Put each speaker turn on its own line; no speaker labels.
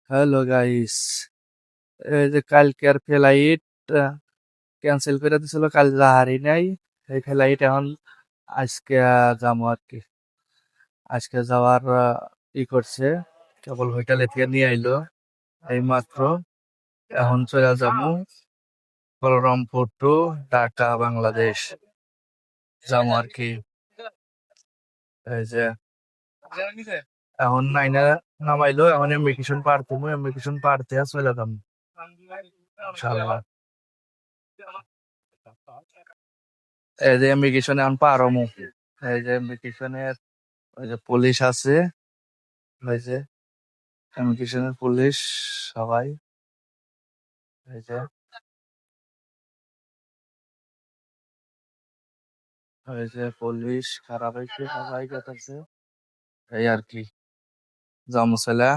Hello guys, এই যে কালকের ফ্লাইট ক্যান্সেল করে দিছিল, কাল যাহারই নাই। এই ফ্লাইট এখন আজকে যাবো আর কি। আজকে যাওয়ার করছে, কেবল হোটেলে থেকে নিয়ে আইলো এই মাত্র। এখন চলে যাবো বলরামপুর টু ঢাকা বাংলাদেশ যাবো আর কি। এই যে এখন নাইনা নামাইলো, এখন ইমিগ্রেশন পার করবো, ইমিগ্রেশন পার দিয়ে চলে যাবো ইনশাআল্লাহ। এই যে ইমিগ্রেশনে এখন পার হমু। এই যে ইমিগ্রেশনের ওই যে পুলিশ আছে, ওই যে ইমিগ্রেশনের পুলিশ সবাই, এই যে ওই যে পুলিশ খারাপ হয়েছে, সবাই কাছে এই আর কি। জামুসেলা